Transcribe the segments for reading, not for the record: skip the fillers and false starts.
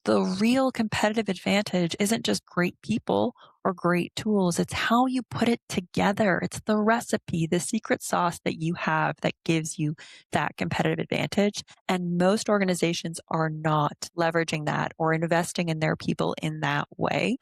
The real competitive advantage isn't just great people or great tools. It's how you put it together. It's the recipe, the secret sauce that you have that gives you that competitive advantage. And most organizations are not leveraging that or investing in their people in that way.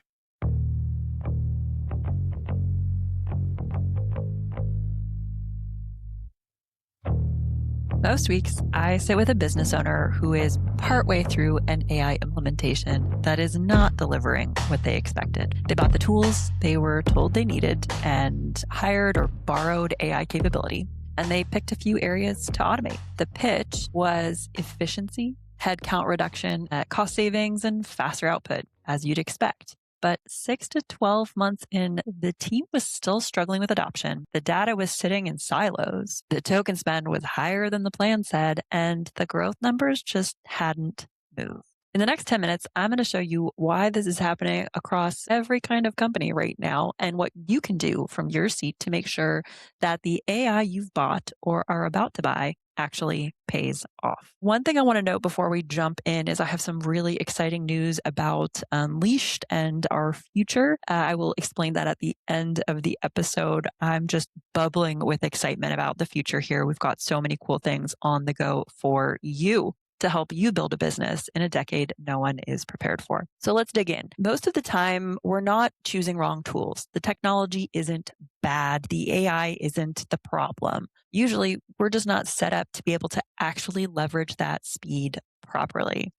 Most weeks, I sit with a business owner who is partway through an AI implementation that is not delivering what they expected. They bought the tools they were told they needed and hired or borrowed AI capability, and they picked a few areas to automate. The pitch was efficiency, headcount reduction, cost savings, and faster output, as you'd expect. But 6 to 12 months in, the team was still struggling with adoption. The data was sitting in silos. The token spend was higher than the plan said, and the growth numbers just hadn't moved. In the next 10 minutes, I'm going to show you why this is happening across every kind of company right now and what you can do from your seat to make sure that the AI you've bought or are about to buy actually pays off. One thing I want to note before we jump in is I have some really exciting news about Unleashed and our future. I will explain that at the end of the episode. I'm just bubbling with excitement about the future here. We've got so many cool things on the go for you to help you build a business in a decade no one is prepared for. So let's dig in. Most of the time, we're not choosing wrong tools. The technology isn't bad. The AI isn't the problem. Usually, we're just not set up to be able to actually leverage that speed properly.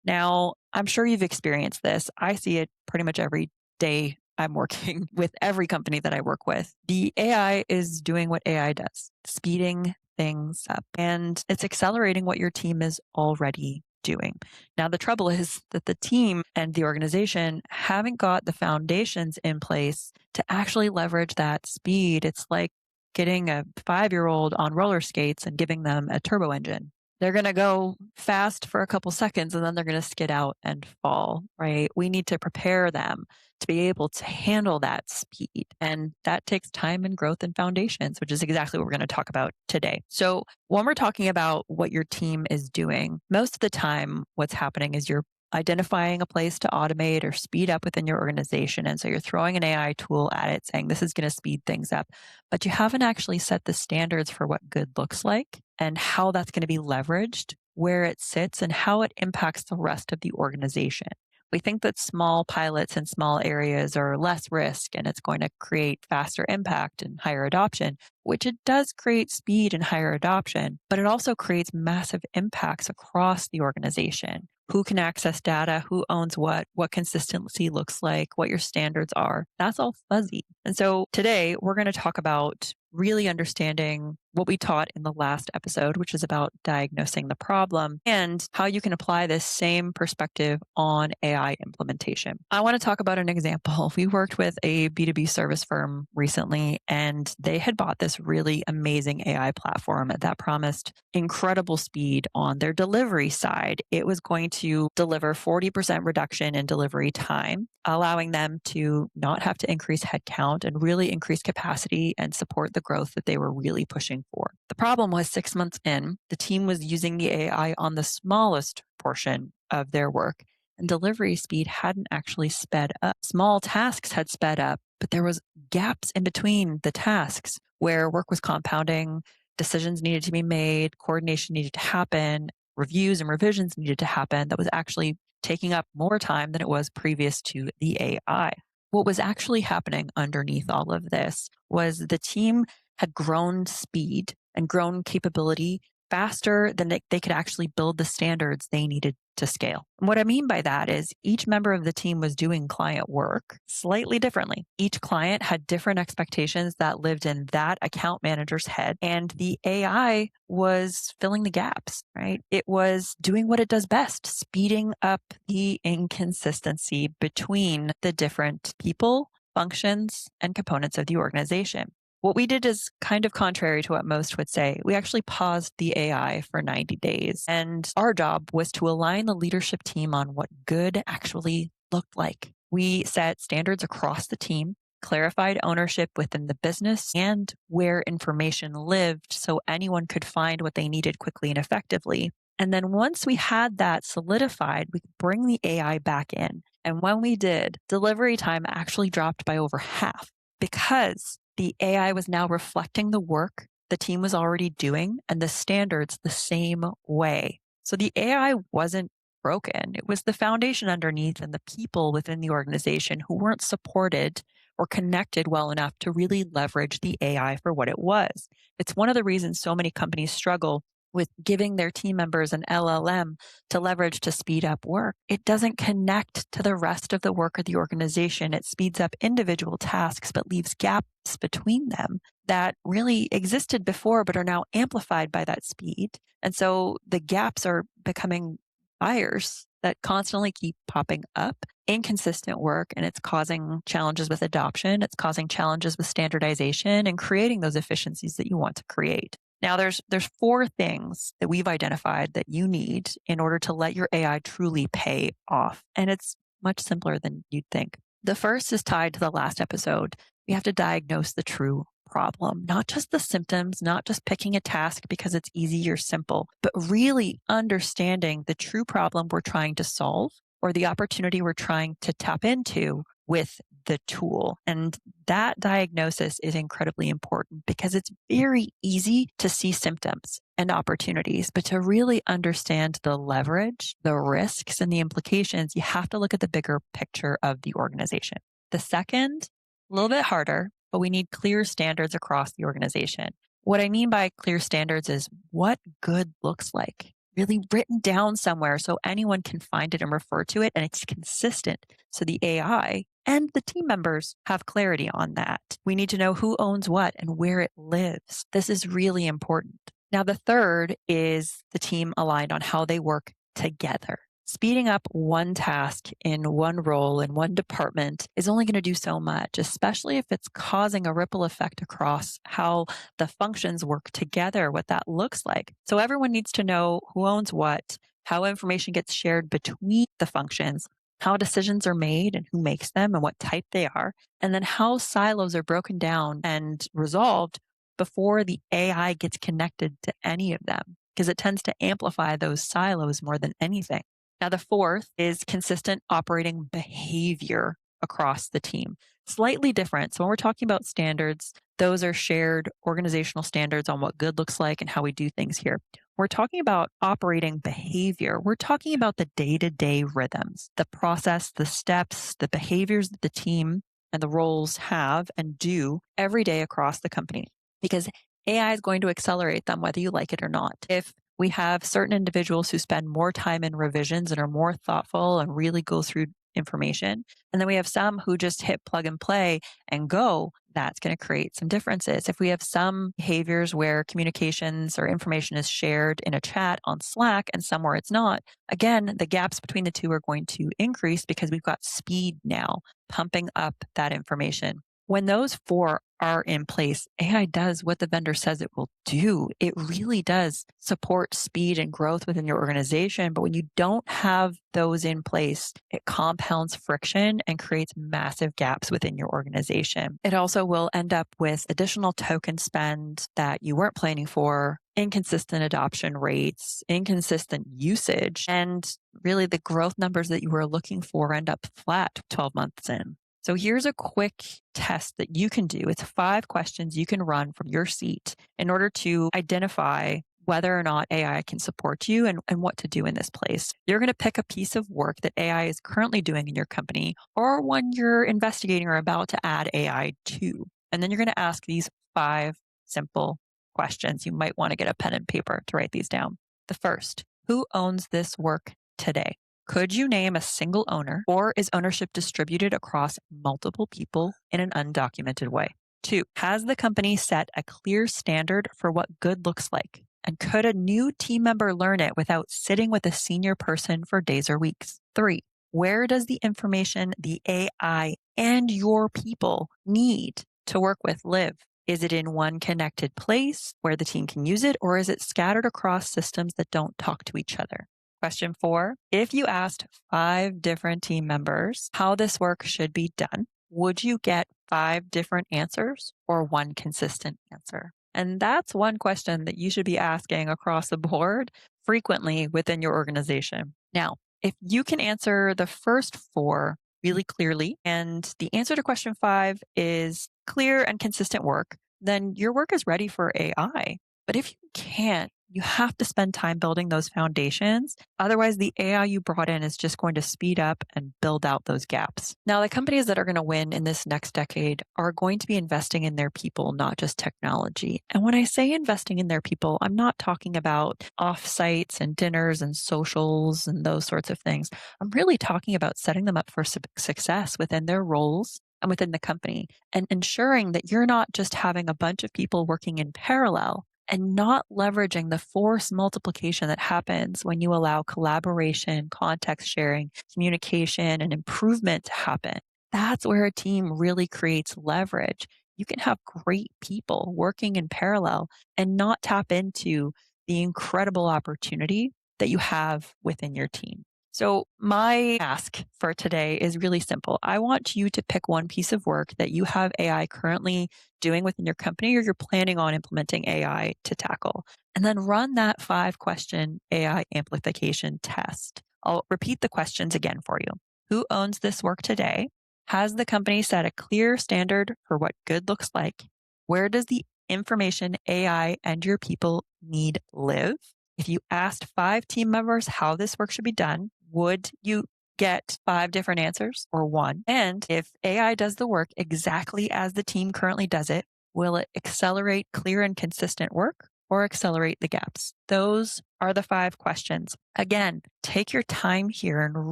Now, I'm sure you've experienced this. I see it pretty much every day I'm working with every company that I work with. The AI is doing what AI does, speeding things up, and it's accelerating what your team is already doing. Now, the trouble is that the team and the organization haven't got the foundations in place to actually leverage that speed. It's like getting a 5-year-old on roller skates and giving them a turbo engine. They're going to go fast for a couple seconds and then they're going to skid out and fall, right? We need to prepare them to be able to handle that speed. And that takes time and growth and foundations, which is exactly what we're going to talk about today. So when we're talking about what your team is doing, most of the time, what's happening is you're identifying a place to automate or speed up within your organization. And so you're throwing an AI tool at it saying, this is going to speed things up, but you haven't actually set the standards for what good looks like and how that's going to be leveraged, where it sits, and how it impacts the rest of the organization. We think that small pilots in small areas are less risk and it's going to create faster impact and higher adoption, which it does create speed and higher adoption, but it also creates massive impacts across the organization. Who can access data, who owns what consistency looks like, what your standards are. That's all fuzzy. And so today we're going to talk about really understanding what we taught in the last episode, which is about diagnosing the problem and how you can apply this same perspective on AI implementation. I want to talk about an example. We worked with a B2B service firm recently, and they had bought this really amazing AI platform that promised incredible speed on their delivery side. It was going to deliver 40% reduction in delivery time, allowing them to not have to increase headcount and really increase capacity and support the growth that they were really pushing for. The problem was 6 months in, the team was using the AI on the smallest portion of their work, and delivery speed hadn't actually sped up. Small tasks had sped up, but there was gaps in between the tasks where work was compounding, decisions needed to be made, coordination needed to happen, reviews and revisions needed to happen that was actually taking up more time than it was previous to the AI. What was actually happening underneath all of this was the team had grown speed and grown capability faster than they could actually build the standards they needed to scale. And what I mean by that is each member of the team was doing client work slightly differently. Each client had different expectations that lived in that account manager's head, and the AI was filling the gaps, right? It was doing what it does best, speeding up the inconsistency between the different people, functions, and components of the organization. What we did is kind of contrary to what most would say. We actually paused the AI for 90 days. And our job was to align the leadership team on what good actually looked like. We set standards across the team, clarified ownership within the business, and where information lived so anyone could find what they needed quickly and effectively. And then once we had that solidified, we could bring the AI back in. And when we did, delivery time actually dropped by over half because the AI was now reflecting the work the team was already doing and the standards the same way. So the AI wasn't broken. It was the foundation underneath and the people within the organization who weren't supported or connected well enough to really leverage the AI for what it was. It's one of the reasons so many companies struggle with giving their team members an LLM to leverage to speed up work. It doesn't connect to the rest of the work of the organization. It speeds up individual tasks, but leaves gaps between them that really existed before, but are now amplified by that speed. And so the gaps are becoming fires that constantly keep popping up, inconsistent work, and it's causing challenges with adoption. It's causing challenges with standardization and creating those efficiencies that you want to create. Now, there's 4 things that we've identified that you need in order to let your AI truly pay off. And it's much simpler than you'd think. The first is tied to the last episode. We have to diagnose the true problem, not just the symptoms, not just picking a task because it's easy or simple, but really understanding the true problem we're trying to solve or the opportunity we're trying to tap into with the tool. And that diagnosis is incredibly important because it's very easy to see symptoms and opportunities, but to really understand the leverage, the risks, and the implications, you have to look at the bigger picture of the organization. The second, a little bit harder, but we need clear standards across the organization. What I mean by clear standards is what good looks like, really written down somewhere so anyone can find it and refer to it, and it's consistent. So the AI and the team members have clarity on that. We need to know who owns what and where it lives. This is really important. Now, the third is the team aligned on how they work together. Speeding up one task in one role in one department is only going to do so much, especially if it's causing a ripple effect across how the functions work together, what that looks like. So everyone needs to know who owns what, how information gets shared between the functions, how decisions are made and who makes them and what type they are, and then how silos are broken down and resolved before the AI gets connected to any of them, because it tends to amplify those silos more than anything. Now, the fourth is consistent operating behavior across the team. Slightly different. So when we're talking about standards, those are shared organizational standards on what good looks like and how we do things here. We're talking about operating behavior. We're talking about the day-to-day rhythms, the process, the steps, the behaviors that the team and the roles have and do every day across the company, because AI is going to accelerate them whether you like it or not. If we have certain individuals who spend more time in revisions and are more thoughtful and really go through information, and then we have some who just hit plug and play and go, that's going to create some differences. If we have some behaviors where communications or information is shared in a chat on Slack and somewhere it's not, again, the gaps between the two are going to increase because we've got speed now pumping up that information. When those 4 are in place, AI does what the vendor says it will do. It really does support speed and growth within your organization. But when you don't have those in place, it compounds friction and creates massive gaps within your organization. It also will end up with additional token spend that you weren't planning for, inconsistent adoption rates, inconsistent usage, and really the growth numbers that you were looking for end up flat 12 months in. So here's a quick test that you can do. It's 5 questions you can run from your seat in order to identify whether or not AI can support you and what to do in this place. You're going to pick a piece of work that AI is currently doing in your company or one you're investigating or about to add AI to. And then you're going to ask these 5 simple questions. You might want to get a pen and paper to write these down. The first, who owns this work today? Could you name a single owner, or is ownership distributed across multiple people in an undocumented way? 2, has the company set a clear standard for what good looks like? And could a new team member learn it without sitting with a senior person for days or weeks? 3, where does the information the AI and your people need to work with live? Is it in one connected place where the team can use it, or is it scattered across systems that don't talk to each other? Question 4, if you asked 5 different team members how this work should be done, would you get 5 different answers or one consistent answer? And that's one question that you should be asking across the board frequently within your organization. Now, if you can answer the first four really clearly, and the answer to question 5 is clear and consistent work, then your work is ready for AI. But if you can't, you have to spend time building those foundations. Otherwise, the AI you brought in is just going to speed up and build out those gaps. Now, the companies that are going to win in this next decade are going to be investing in their people, not just technology. And when I say investing in their people, I'm not talking about offsites and dinners and socials and those sorts of things. I'm really talking about setting them up for success within their roles and within the company, and ensuring that you're not just having a bunch of people working in parallel and not leveraging the force multiplication that happens when you allow collaboration, context sharing, communication, and improvement to happen. That's where a team really creates leverage. You can have great people working in parallel and not tap into the incredible opportunity that you have within your team. So my ask for today is really simple. I want you to pick one piece of work that you have AI currently doing within your company, or you're planning on implementing AI to tackle, and then run that 5-question AI amplification test. I'll repeat the questions again for you. Who owns this work today? Has the company set a clear standard for what good looks like? Where does the information AI and your people need live? If you asked 5 team members how this work should be done, would you get 5 different answers or one? And if AI does the work exactly as the team currently does it, will it accelerate clear and consistent work or accelerate the gaps? Those are the 5 questions. Again, take your time here and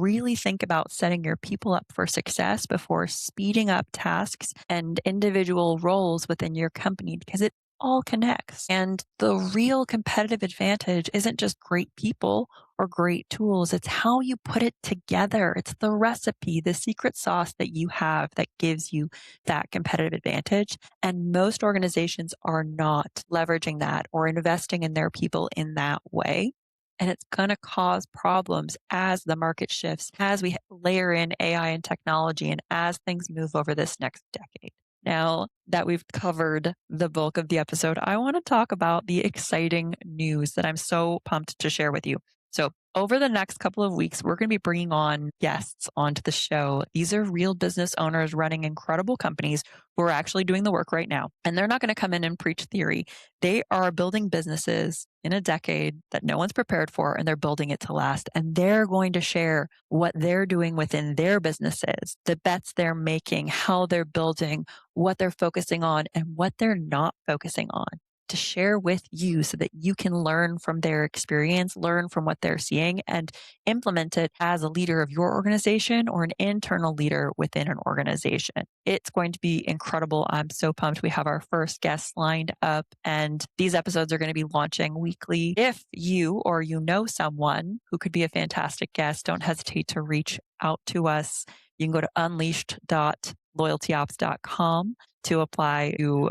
really think about setting your people up for success before speeding up tasks and individual roles within your company, because it all connects. And the real competitive advantage isn't just great people or great tools. It's how you put it together. It's the recipe, the secret sauce that you have that gives you that competitive advantage. And most organizations are not leveraging that or investing in their people in that way. And it's going to cause problems as the market shifts, as we layer in AI and technology, and as things move over this next decade. Now that we've covered the bulk of the episode, I want to talk about the exciting news that I'm so pumped to share with you. So over the next couple of weeks, we're going to be bringing on guests onto the show. These are real business owners running incredible companies who are actually doing the work right now. And they're not going to come in and preach theory. They are building businesses in a decade that no one's prepared for, and they're building it to last. And they're going to share what they're doing within their businesses, the bets they're making, how they're building, what they're focusing on, and what they're not focusing on, to share with you so that you can learn from their experience, learn from what they're seeing, and implement it as a leader of your organization or an internal leader within an organization. It's going to be incredible. I'm so pumped. We have our first guests lined up, and these episodes are going to be launching weekly. If you or you know someone who could be a fantastic guest, don't hesitate to reach out to us. You can go to unleashed.loyaltyops.com to apply to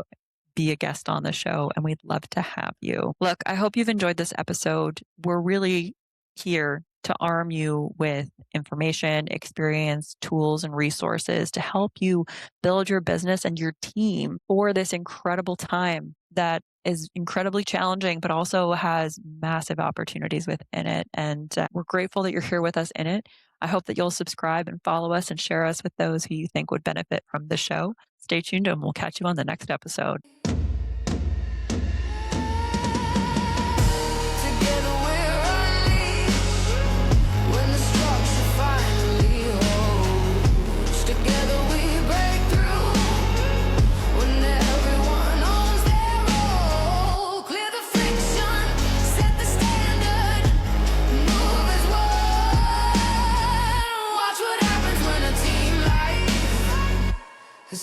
be a guest on the show, and we'd love to have you. Look, I hope you've enjoyed this episode. We're really here to arm you with information, experience, tools, and resources to help you build your business and your team for this incredible time that is incredibly challenging, but also has massive opportunities within it. And we're grateful that you're here with us in it. I hope that you'll subscribe and follow us and share us with those who you think would benefit from the show. Stay tuned, and we'll catch you on the next episode.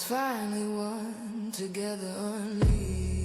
Finally one together unleashed.